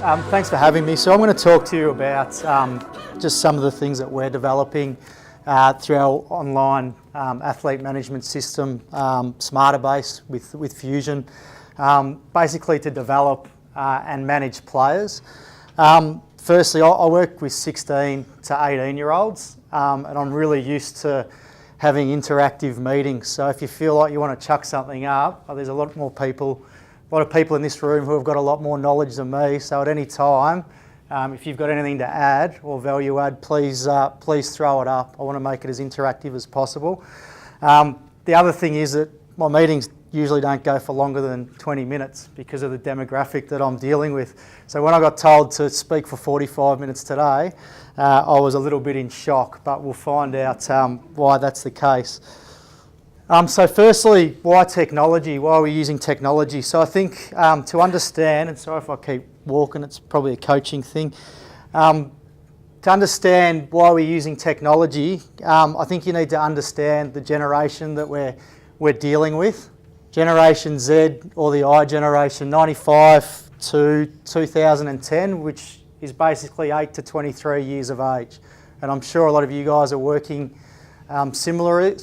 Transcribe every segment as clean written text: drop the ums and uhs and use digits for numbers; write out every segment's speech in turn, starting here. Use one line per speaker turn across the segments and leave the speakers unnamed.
Thanks for having me. So I'm going to talk to you about just some of the things that we're developing through our online athlete management system, SmarterBase with Fusion, basically to develop and manage players. Firstly, I work with 16 to 18-year-olds, and I'm really used to having interactive meetings. So if you feel like you want to chuck something up, there's a lot of people in this room who have got a lot more knowledge than me. So at any time, if you've got anything to add or value add, please throw it up. I want to make it as interactive as possible. The other thing is that my meetings usually don't go for longer than 20 minutes because of the demographic that I'm dealing with. So when I got told to speak for 45 minutes today, I was a little bit in shock, but we'll find out why that's the case. So firstly, why technology? Why are we using technology? So I think to understand, and sorry if I keep walking, it's probably a coaching thing. To understand why we're using technology, I think you need to understand the generation that we're dealing with. Generation Z, or the I generation, 95 to 2010, which is basically 8 to 23 years of age. And I'm sure a lot of you guys are working similarly,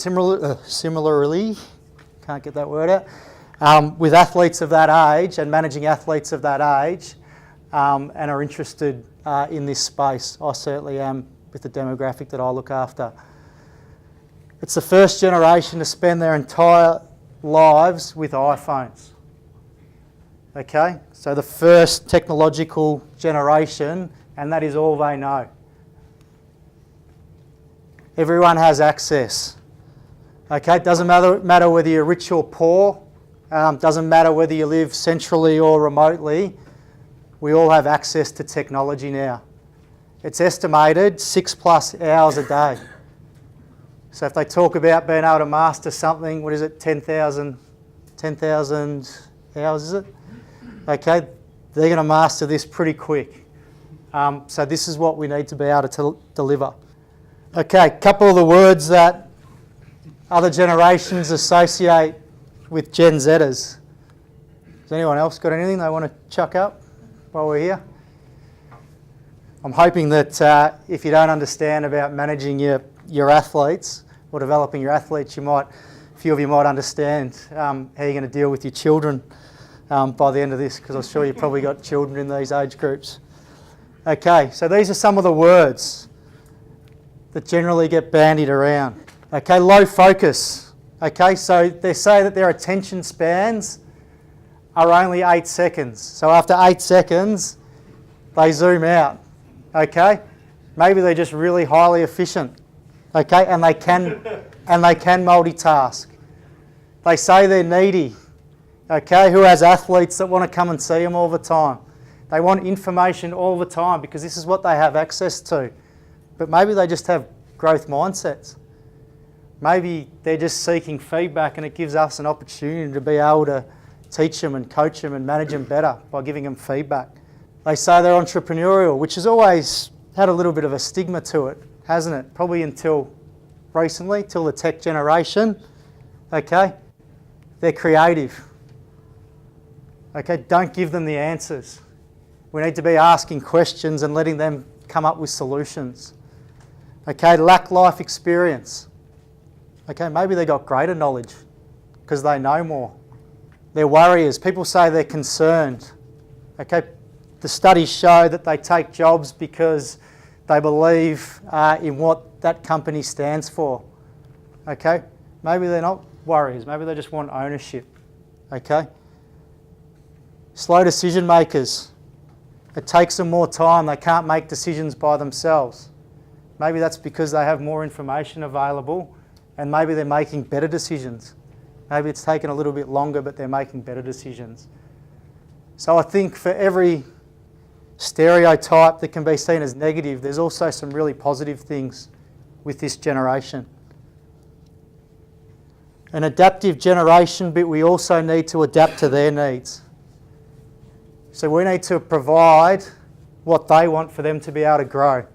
can't get that word out, with athletes of that age and managing athletes of that age, and are interested in this space. I certainly am with the demographic that I look after. It's the first generation to spend their entire lives with iPhones. Okay, so the first technological generation, and that is all they know. Everyone has access. Okay, it doesn't matter whether you're rich or poor, doesn't matter whether you live centrally or remotely, we all have access to technology now. It's estimated 6+ hours a day. So if they talk about being able to master something, what is it, 10,000 hours, is it? Okay, they're going to master this pretty quick. So this is what we need to be able to deliver. Okay, a couple of the words that other generations associate with Gen Zers. Has anyone else got anything they want to chuck up while we're here? I'm hoping that if you don't understand about managing your athletes or developing your athletes, a few of you might understand how you're going to deal with your children by the end of this, because I'm sure you've probably got children in these age groups. Okay, so these are some of the words that generally get bandied around. Okay, low focus. Okay, so they say that their attention spans are only 8 seconds. So after 8 seconds, they zoom out. Okay, maybe they're just really highly efficient. Okay, and they can multitask. They say they're needy. Okay, who has athletes that want to come and see them all the time? They want information all the time because this is what they have access to. But maybe they just have growth mindsets. Maybe they're just seeking feedback, and it gives us an opportunity to be able to teach them and coach them and manage them better by giving them feedback. They say they're entrepreneurial, which has always had a little bit of a stigma to it, hasn't it? Probably until recently, till the tech generation. Okay, they're creative. Okay, don't give them the answers. We need to be asking questions and letting them come up with solutions. Okay, lack life experience. Okay, maybe they got greater knowledge because they know more. They're worriers. People say they're concerned. Okay, the studies show that they take jobs because they believe in what that company stands for. Okay, maybe they're not worriers. Maybe they just want ownership. Okay, slow decision makers. It takes them more time. They can't make decisions by themselves. Maybe that's because they have more information available, and maybe they're making better decisions. Maybe it's taken a little bit longer, but they're making better decisions. So I think for every stereotype that can be seen as negative, there's also some really positive things with this generation. An adaptive generation, but we also need to adapt to their needs. So we need to provide what they want for them to be able to grow.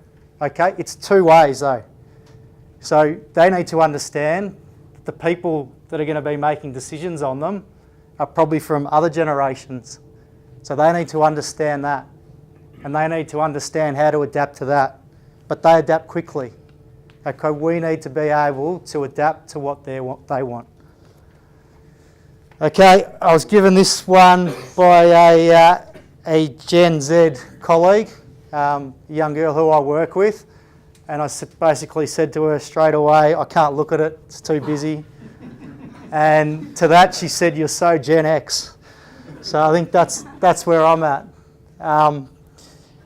Okay, it's two ways though. So they need to understand the people that are going to be making decisions on them are probably from other generations. So they need to understand that. and they need to understand how to adapt to that. But they adapt quickly. Okay, we need to be able to adapt to what they want. Okay, I was given this one by a Gen Z colleague, a young girl who I work with, and I basically said to her straight away, I can't look at it, it's too busy. And to that she said, you're so Gen X. So I think that's where I'm at.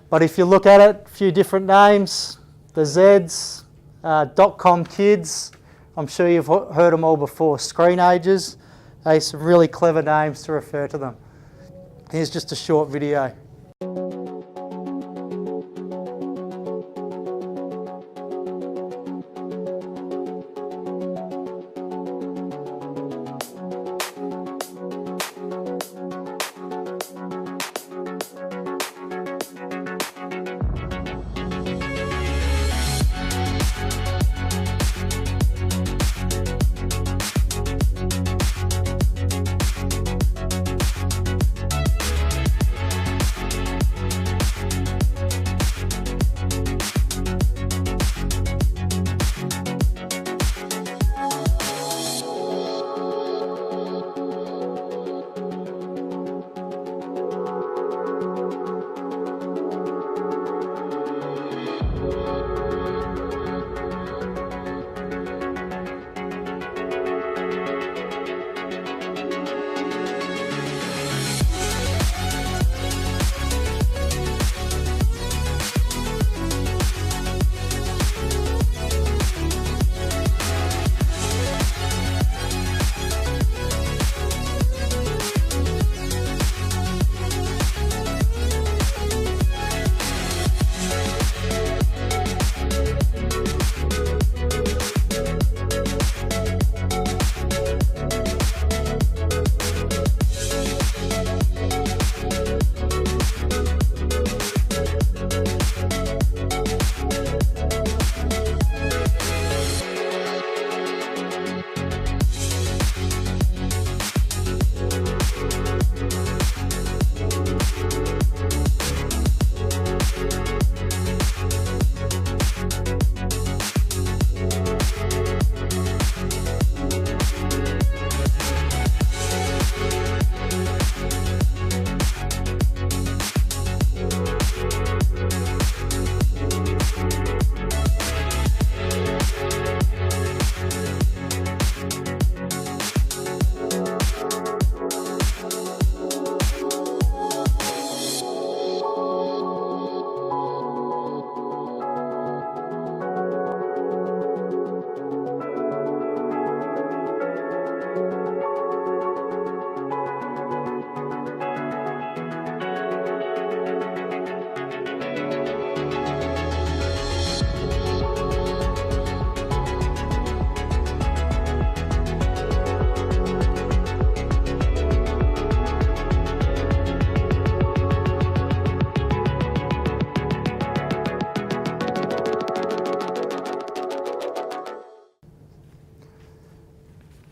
But if you look at it, a few different names, the Zs, .com kids, I'm sure you've heard them all before, screenagers, some really clever names to refer to them. Here's just a short video.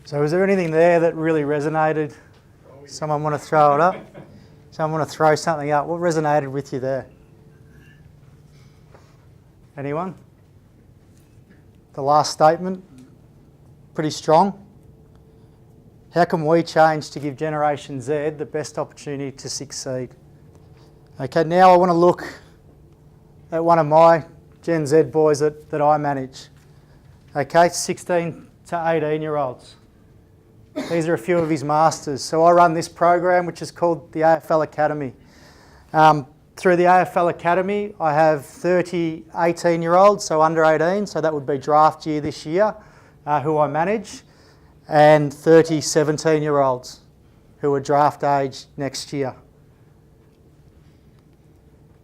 So was there anything there that really resonated? Someone want to throw it up? Someone want to throw something up? What resonated with you there? Anyone? The last statement, pretty strong. How can we change to give Generation Z the best opportunity to succeed? Okay, now I want to look at one of my Gen Z boys that I manage. Okay, 16 to 18-year-olds. These are a few of his masters. So I run this program which is called the AFL Academy. Through the AFL Academy I have 30 18-year-olds, so under 18, so that would be draft year this year, who I manage, and 30 17-year-olds who are draft age next year.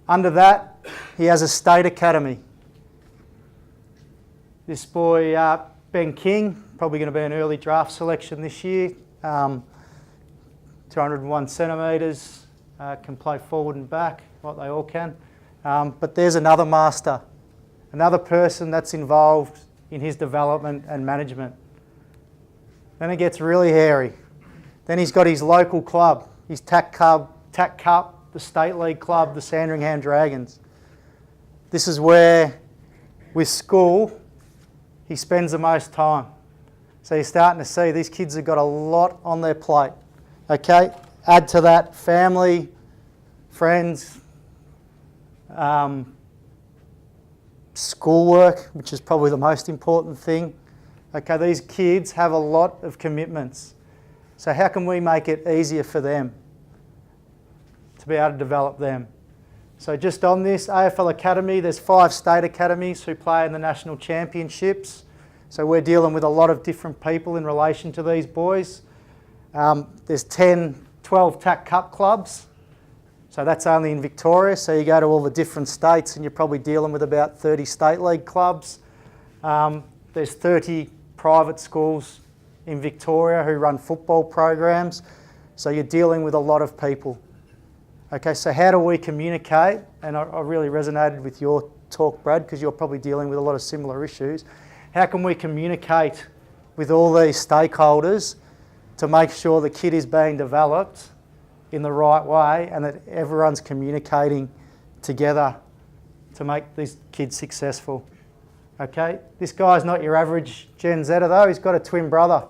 Under that he has a state academy. This boy Ben King, probably going to be an early draft selection this year, 201 centimetres, can play forward and back, like they all can. But there's another master, another person that's involved in his development and management. Then it gets really hairy. Then he's got his local club, his TAC Cup the State League club, the Sandringham Dragons. This is where, with school, he spends the most time. So you're starting to see these kids have got a lot on their plate. Okay, add to that family, friends, schoolwork, which is probably the most important thing. Okay, these kids have a lot of commitments. So how can we make it easier for them to be able to develop them? So just on this, AFL Academy, there's 5 state academies who play in the national championships. So we're dealing with a lot of different people in relation to these boys. There's 12 TAC Cup clubs. So that's only in Victoria. So you go to all the different states and you're probably dealing with about 30 state league clubs. There's 30 private schools in Victoria who run football programs. So you're dealing with a lot of people. Okay, so how do we communicate? And I really resonated with your talk, Brad, because you're probably dealing with a lot of similar issues. How can we communicate with all these stakeholders to make sure the kid is being developed in the right way and that everyone's communicating together to make these kids successful? Okay, this guy's not your average Gen Zer though, he's got a twin brother.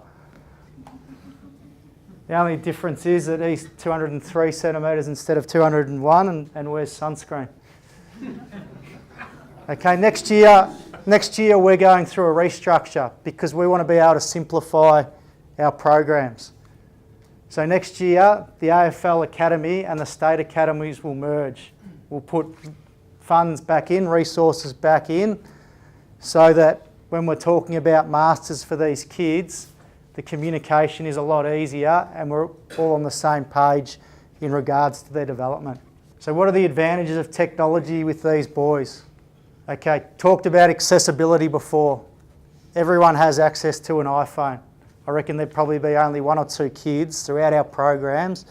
The only difference is that he's 203 centimetres instead of 201 and wears sunscreen. Okay, next year we're going through a restructure because we want to be able to simplify our programs. So next year, the AFL Academy and the state academies will merge. We'll put funds back in, resources back in, so that when we're talking about masters for these kids, the communication is a lot easier and we're all on the same page in regards to their development. So what are the advantages of technology with these boys? Okay, talked about accessibility before. Everyone has access to an iPhone. I reckon there'd probably be only 1 or 2 kids throughout our programs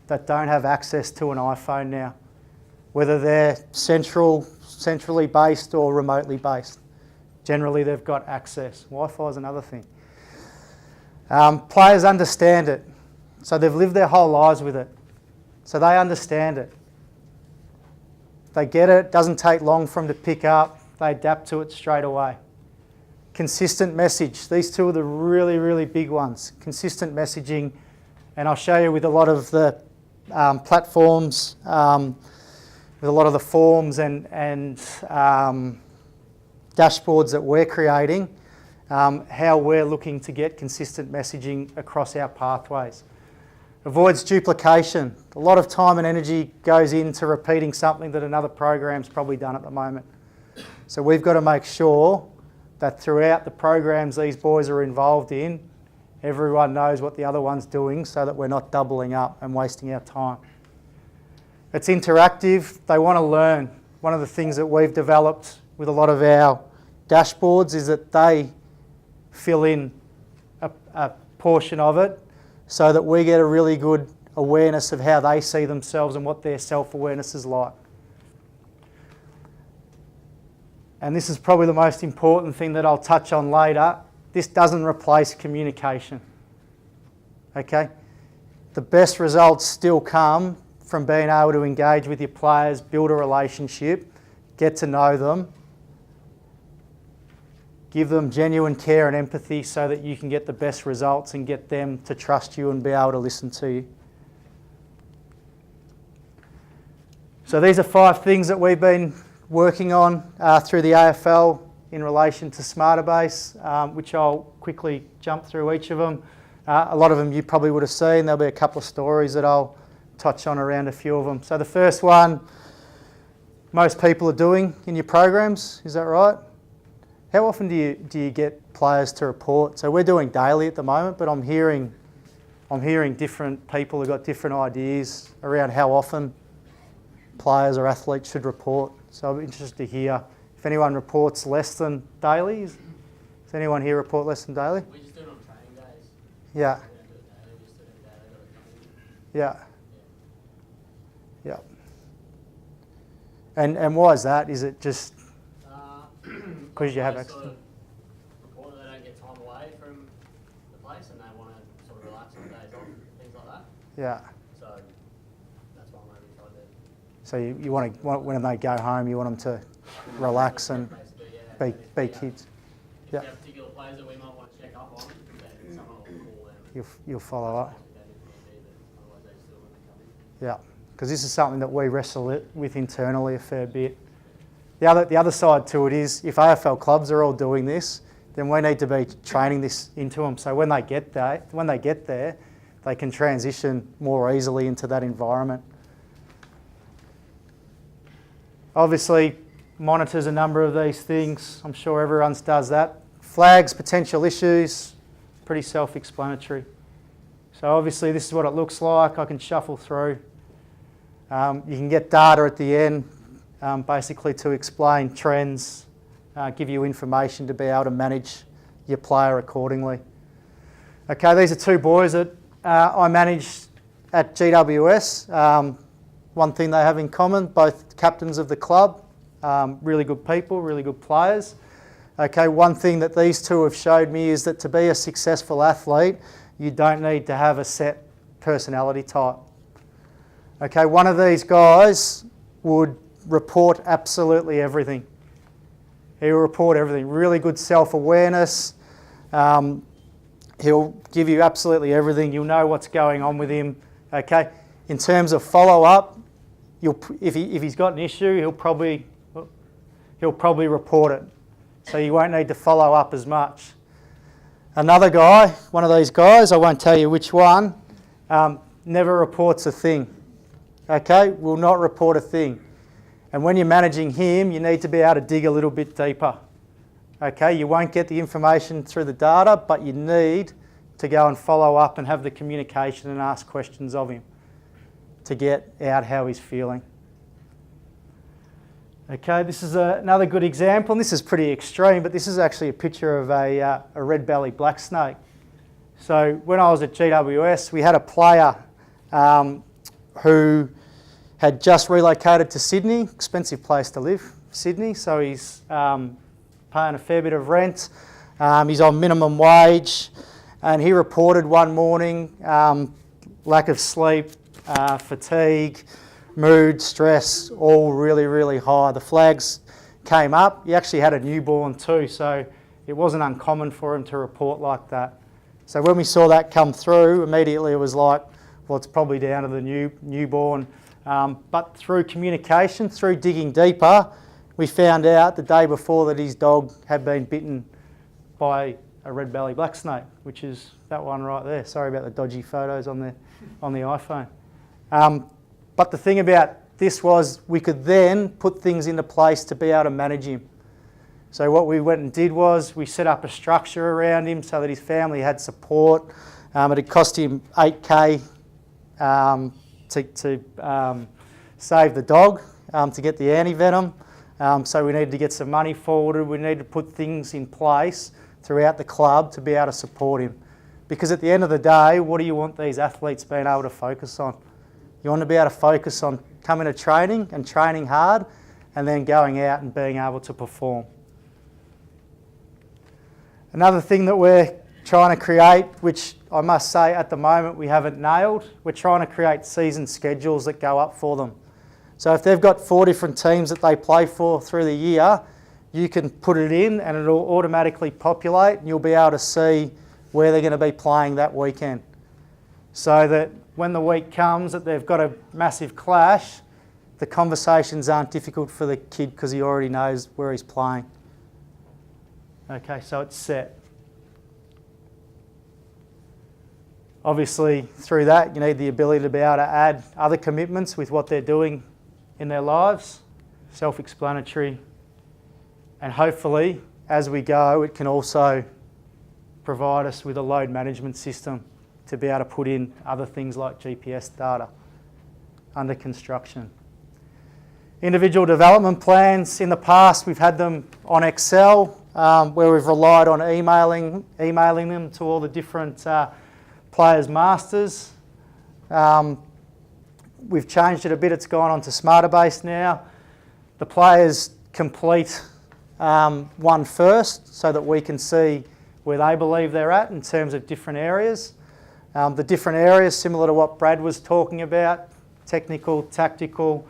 that don't have access to an iPhone now, whether they're centrally based or remotely based. Generally, they've got access. Wi-Fi is another thing. Players understand it, so they've lived their whole lives with it, so they understand it. They get it, doesn't take long for them to pick up, they adapt to it straight away. Consistent message, these two are the really, really big ones. Consistent messaging, and I'll show you with a lot of the platforms, with a lot of the forms and dashboards that we're creating, how we're looking to get consistent messaging across our pathways. Avoids duplication. A lot of time and energy goes into repeating something that another program's probably done at the moment. So we've got to make sure that throughout the programs these boys are involved in, everyone knows what the other one's doing so that we're not doubling up and wasting our time. It's interactive. They want to learn. One of the things that we've developed with a lot of our dashboards is that they fill in a portion of it so that we get a really good awareness of how they see themselves and what their self-awareness is like. And this is probably the most important thing that I'll touch on later. This doesn't replace communication. Okay? The best results still come from being able to engage with your players, build a relationship, get to know them, give them genuine care and empathy so that you can get the best results and get them to trust you and be able to listen to you. So these are 5 things that we've been working on through the AFL in relation to Smarterbase, which I'll quickly jump through each of them. A lot of them you probably would have seen. There'll be a couple of stories that I'll touch on around a few of them. So the first one, most people are doing in your programs, is that right? How often do you get players to report? So we're doing daily at the moment, but I'm hearing different people who've got different ideas around how often players or athletes should report. So I'm interested to hear if anyone reports less than daily. Does anyone here report less than daily?
We just do it on training days.
Yeah.
We don't do it daily, we just do it daily.
Yeah. Yeah. And why is that? Is it just because you have access?
Sort of report that they don't get time away from the place and they want to sort of relax on days off, things like that.
Yeah.
So that's why maybe we tried to
So you want when they go home, you want them to relax and
Basically, yeah.
be kids.
If
Yeah.
you have particular players that we might want to check up on, then someone will call them.
You'll follow up.
Otherwise they still want to come in.
Yeah, because this is something that we wrestle with internally a fair bit. The other side to it is if AFL clubs are all doing this, then we need to be training this into them. So when they get there, they can transition more easily into that environment. Obviously, monitors a number of these things. I'm sure everyone does that. Flags, potential issues, pretty self-explanatory. So obviously this is what it looks like. I can shuffle through. You can get data at the end, basically to explain trends, give you information to be able to manage your player accordingly. Okay, these are two boys that I managed at GWS. One thing they have in common, both captains of the club, really good people, really good players. Okay, one thing that these two have showed me is that to be a successful athlete, you don't need to have a set personality type. Okay, one of these guys would report absolutely everything. He will report everything. Really good self-awareness. He'll give you absolutely everything. You'll know what's going on with him. Okay, in terms of follow-up, if he's got an issue, he'll probably report it. So you won't need to follow up as much. Another guy, one of these guys, I won't tell you which one, never reports a thing. Okay, will not report a thing. And when you're managing him, you need to be able to dig a little bit deeper. Okay, you won't get the information through the data, but you need to go and follow up and have the communication and ask questions of him to get out how he's feeling. Okay, this is another good example, and this is pretty extreme, but this is actually a picture of a red belly black snake. So when I was at GWS, we had a player who had just relocated to Sydney, expensive place to live, Sydney, so he's paying a fair bit of rent. He's on minimum wage, and he reported one morning lack of sleep, fatigue, mood, stress, all really, really high. The flags came up. He actually had a newborn too, so it wasn't uncommon for him to report like that. So when we saw that come through, immediately it was like, well, it's probably down to the newborn. But through communication, through digging deeper, we found out the day before that his dog had been bitten by a red belly black snake, which is that one right there. Sorry about the dodgy photos on the iPhone. But the thing about this was we could then put things into place to be able to manage him. So what we went and did was we set up a structure around him so that his family had support. It had cost him $8K to save the dog, to get the anti-venom. So we needed to get some money forwarded. We needed to put things in place throughout the club to be able to support him. Because at the end of the day, what do you want these athletes being able to focus on? You want to be able to focus on coming to training and training hard and then going out and being able to perform. Another thing that we're trying to create, which I must say at the moment we haven't nailed, we're trying to create season schedules that go up for them. So if they've got 4 different teams that they play for through the year, you can put it in and it'll automatically populate and you'll be able to see where they're going to be playing that weekend. So that when the week comes that they've got a massive clash, the conversations aren't difficult for the kid because he already knows where he's playing. Okay, so it's set. Obviously, through that, you need the ability to be able to add other commitments with what they're doing in their lives, self-explanatory, and hopefully, as we go, it can also provide us with a load management system to be able to put in other things like GPS data under construction. Individual development plans, in the past we've had them on Excel, where we've relied on emailing them to all the different players' masters. We've changed it a bit, it's gone on to Smarterbase now. The players complete one first so that we can see where they believe they're at in terms of different areas. The different areas, similar to what Brad was talking about, technical, tactical,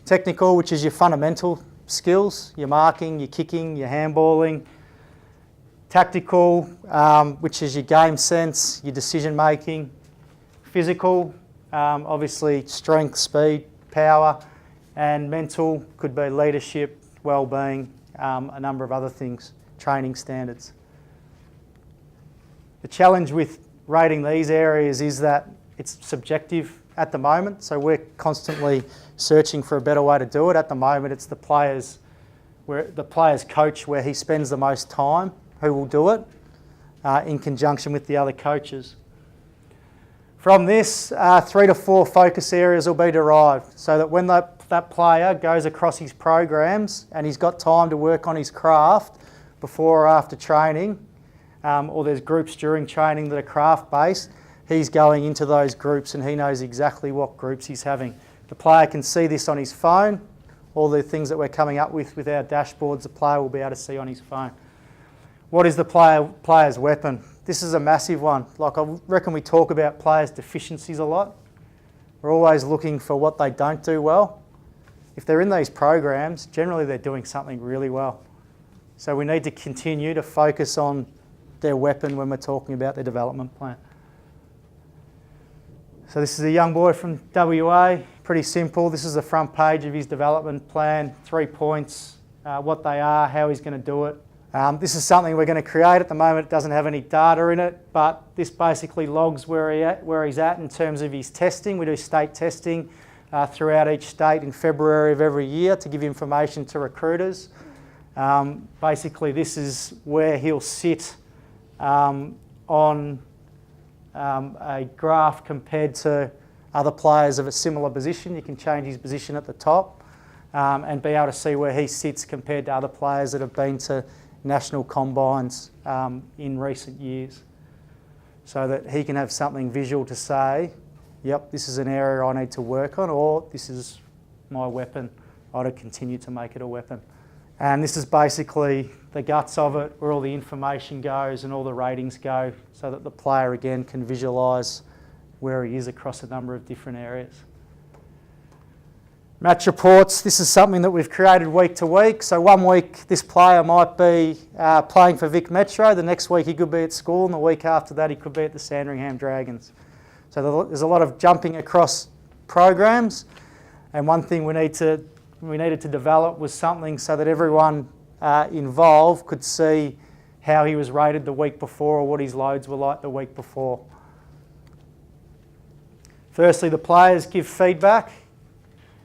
Technical, which is your fundamental skills, your marking, your kicking, your handballing. Tactical, which is your game sense, your decision making. Physical, obviously strength, speed, power. And mental could be leadership, well-being, a number of other things, training standards. The challenge with rating these areas is that it's subjective at the moment, so we're constantly searching for a better way to do it. At the moment, it's the player's coach where he spends the most time who will do it in conjunction with the other coaches. From this, 3 to 4 focus areas will be derived, so that when that player goes across his programs and he's got time to work on his craft before or after training, or there's groups during training that are craft-based, he's going into those groups and he knows exactly what groups he's having. The player can see this on his phone. All the things that we're coming up with our dashboards, the player will be able to see on his phone. What is the player's weapon? This is a massive one. Like, I reckon we talk about players' deficiencies a lot. We're always looking for what they don't do well. If they're in these programs, generally they're doing something really well. So we need to continue to focus on their weapon when we're talking about their development plan. So this is a young boy from WA, pretty simple. This is the front page of his development plan, 3 points, what they are, how he's going to do it. This is something we're going to create. At the moment it doesn't have any data in it, but this basically logs where he's at in terms of his testing. We do state testing throughout each state in February of every year to give information to recruiters. Basically this is where he'll sit on a graph compared to other players of a similar position. You can change his position at the top and be able to see where he sits compared to other players that have been to national combines in recent years, so that he can have something visual to say, yep, this is an area I need to work on, or this is my weapon, I ought to continue to make it a weapon. And this is basically the guts of it, where all the information goes and all the ratings go, so that the player again can visualise where he is across a number of different areas. Match reports, this is something that we've created week to week. So one week this player might be playing for Vic Metro, the next week he could be at school, and the week after that he could be at the Sandringham Dragons. So there's a lot of jumping across programs, and one thing we needed to develop was something so that everyone involved could see how he was rated the week before or what his loads were like the week before. Firstly, the players give feedback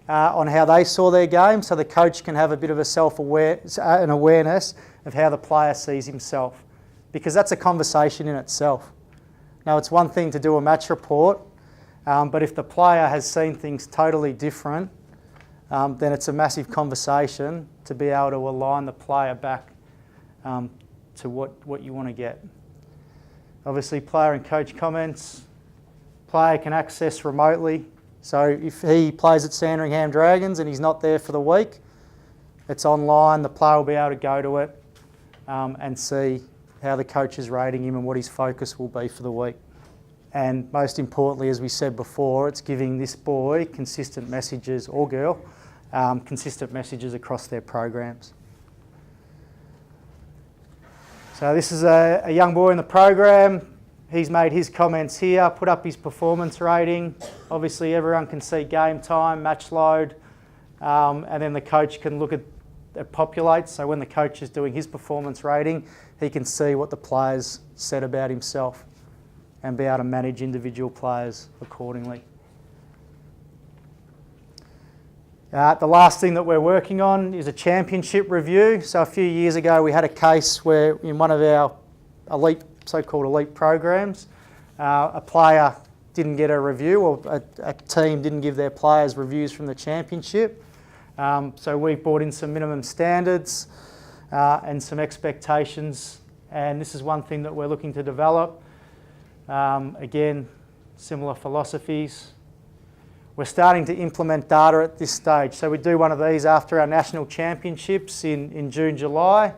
on how they saw their game, so the coach can have a bit of an awareness of how the player sees himself, because that's a conversation in itself. Now, it's one thing to do a match report, but if the player has seen things totally different, then it's a massive conversation to be able to align the player back to what you want to get. Obviously, player and coach comments, player can access remotely. So if he plays at Sandringham Dragons and he's not there for the week, it's online, the player will be able to go to it and see how the coach is rating him and what his focus will be for the week. And most importantly, as we said before, it's giving this boy consistent messages, or girl, consistent messages across their programs. So this is a young boy in the program. He's made his comments here, put up his performance rating. Obviously everyone can see game time, match load, and then the coach can look at it populates. So when the coach is doing his performance rating, he can see what the players said about himself and be able to manage individual players accordingly. The last thing that we're working on is a championship review. So a few years ago we had a case where in one of our so-called elite programs, a player didn't get a review, or a team didn't give their players reviews from the championship. So we brought in some minimum standards and some expectations, and this is one thing that we're looking to develop. Again, similar philosophies. We're starting to implement data at this stage. So we do one of these after our national championships in June, July.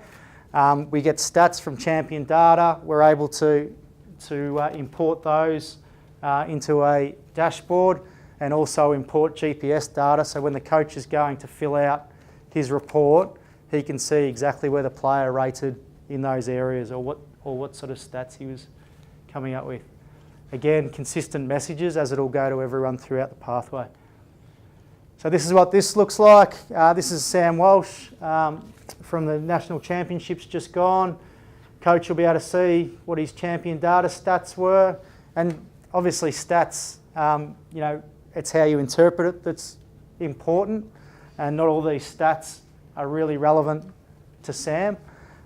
We get stats from champion data. We're able to import those into a dashboard, and also import GPS data, so when the coach is going to fill out his report, he can see exactly where the player rated in those areas, or what sort of stats he was coming up with. Again, consistent messages as it'll go to everyone throughout the pathway. So this is what this looks like. This is Sam Walsh from the National Championships just gone. Coach will be able to see what his champion data stats were, and obviously stats, it's how you interpret it that's important, and not all these stats are really relevant to Sam,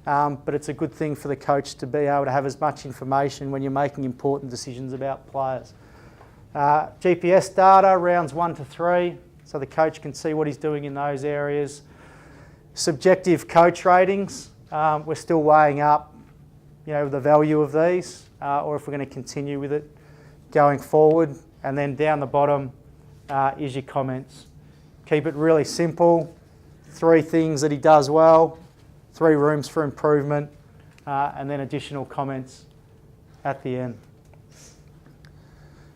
but it's a good thing for the coach to be able to have as much information when you're making important decisions about players. GPS data, rounds 1 to 3, so the coach can see what he's doing in those areas. Subjective coach ratings, we're still weighing up, the value of these, or if we're going to continue with it going forward. And then down the bottom is your comments. Keep it really simple. 3 things that he does well, 3 rooms for improvement, and then additional comments at the end.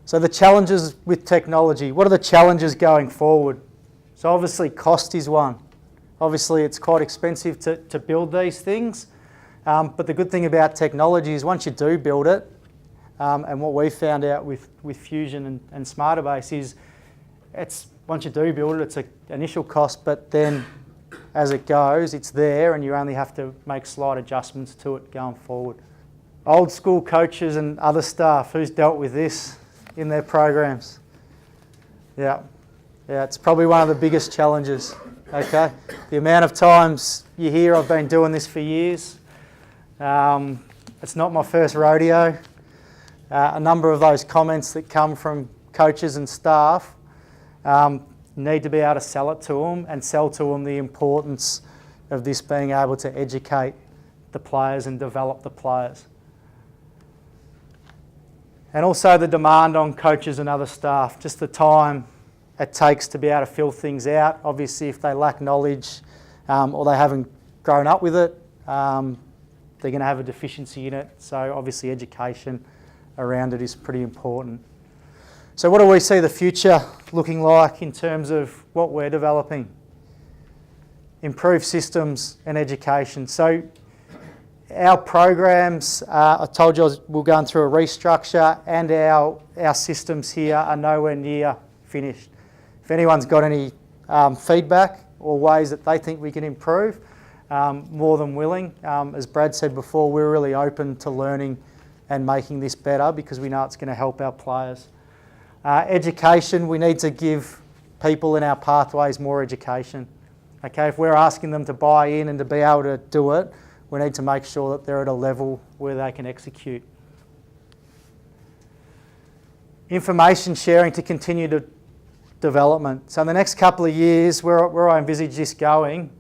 So the challenges with technology. What are the challenges going forward? So obviously cost is one. Obviously it's quite expensive to build these things, but the good thing about technology is once you do build it, and what we found out with Fusion and Smarterbase is once you do build it, it's an initial cost, but then as it goes, it's there and you only have to make slight adjustments to it going forward. Old school coaches and other staff, who's dealt with this in their programs? Yeah, it's probably one of the biggest challenges, okay? The amount of times you hear I've been doing this for years, it's not my first rodeo. A number of those comments that come from coaches and staff need to be able to sell it to them and sell to them the importance of this being able to educate the players and develop the players. And also the demand on coaches and other staff, just the time it takes to be able to fill things out. Obviously if they lack knowledge or they haven't grown up with it, they're going to have a deficiency in it. So obviously education around it is pretty important. So what do we see the future looking like in terms of what we're developing? Improved systems and education. So our programs, I told you we're going through a restructure, and our systems here are nowhere near finished. If anyone's got any feedback or ways that they think we can improve, more than willing. As Brad said before, we're really open to learning and making this better because we know it's going to help our players. Education, we need to give people in our pathways more education. Okay, if we're asking them to buy in and to be able to do it, we need to make sure that they're at a level where they can execute. Information sharing to continue to development. So in the next couple of years, where I envisage this going,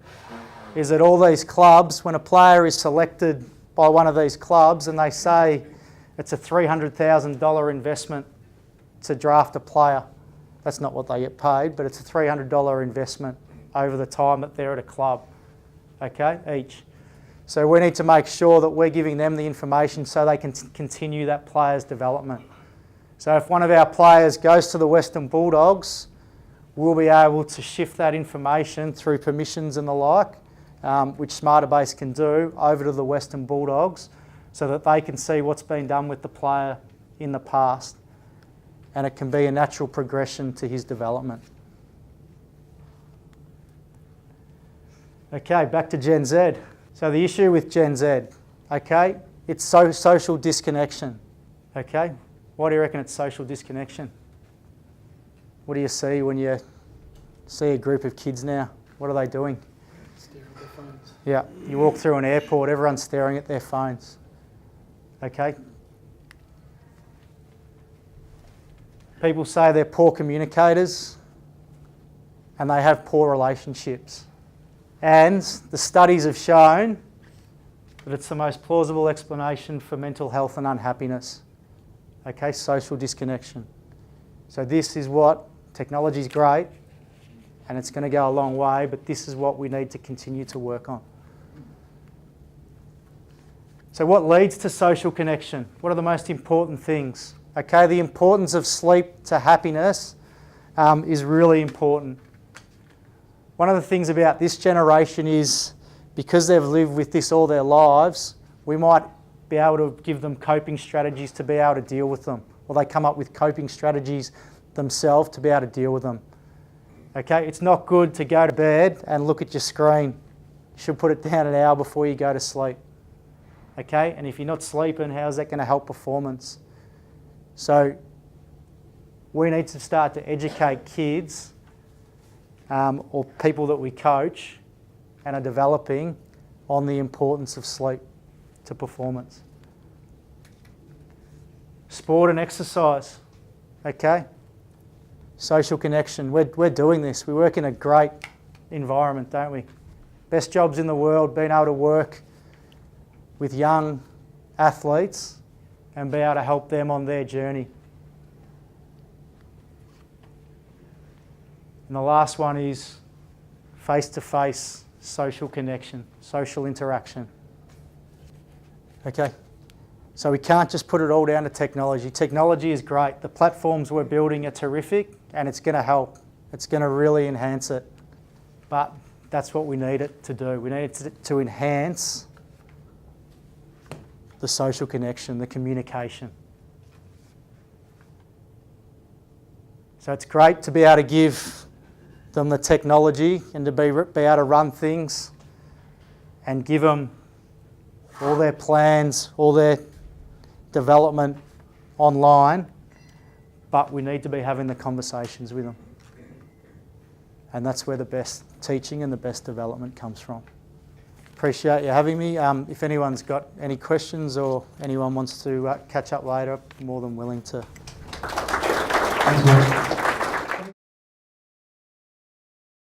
is that all these clubs, when a player is selected by one of these clubs and they say it's a $300,000 investment to draft a player, that's not what they get paid, but it's a $300 investment over the time that they're at a club, okay, each. So we need to make sure that we're giving them the information so they can continue that player's development. So if one of our players goes to the Western Bulldogs, we'll be able to shift that information through permissions and the like, which Smarterbase can do, over to the Western Bulldogs so that they can see what's been done with the player in the past, and it can be a natural progression to his development. Okay, back to Gen Z. So the issue with Gen Z, okay, it's social disconnection, okay? Why do you reckon it's social disconnection? What do you see when you see a group of kids now? What are they doing?
Staring at their phones.
Yeah, you walk through an airport, everyone's staring at their phones, okay? People say they're poor communicators and they have poor relationships. And the studies have shown that it's the most plausible explanation for mental health and unhappiness. Okay, social disconnection. So this is what, technology's great and it's going to go a long way, but this is what we need to continue to work on. So what leads to social connection? What are the most important things? Okay, the importance of sleep to happiness is really important. One of the things about this generation is because they've lived with this all their lives, we might be able to give them coping strategies to be able to deal with them, or they come up with coping strategies themselves to be able to deal with them. Okay, it's not good to go to bed and look at your screen. You should put it down an hour before you go to sleep. Okay, and if you're not sleeping, how's that going to help performance? So we need to start to educate kids or people that we coach and are developing on the importance of sleep to performance. Sport and exercise, okay? Social connection, we're doing this. We work in a great environment, don't we? Best jobs in the world, being able to work with young athletes and be able to help them on their journey. And the last one is face-to-face social connection, social interaction. Okay, so we can't just put it all down to technology. Technology is great. The platforms we're building are terrific and it's going to help. It's going to really enhance it. But that's what we need it to do. We need it to enhance the social connection, the communication. So it's great to be able to give them the technology and to be able to run things and give them all their plans, all their development online, but we need to be having the conversations with them. And that's where the best teaching and the best development comes from. Appreciate you having me. If anyone's got any questions or anyone wants to catch up later, I'm more than willing to.
Thanks, Mark.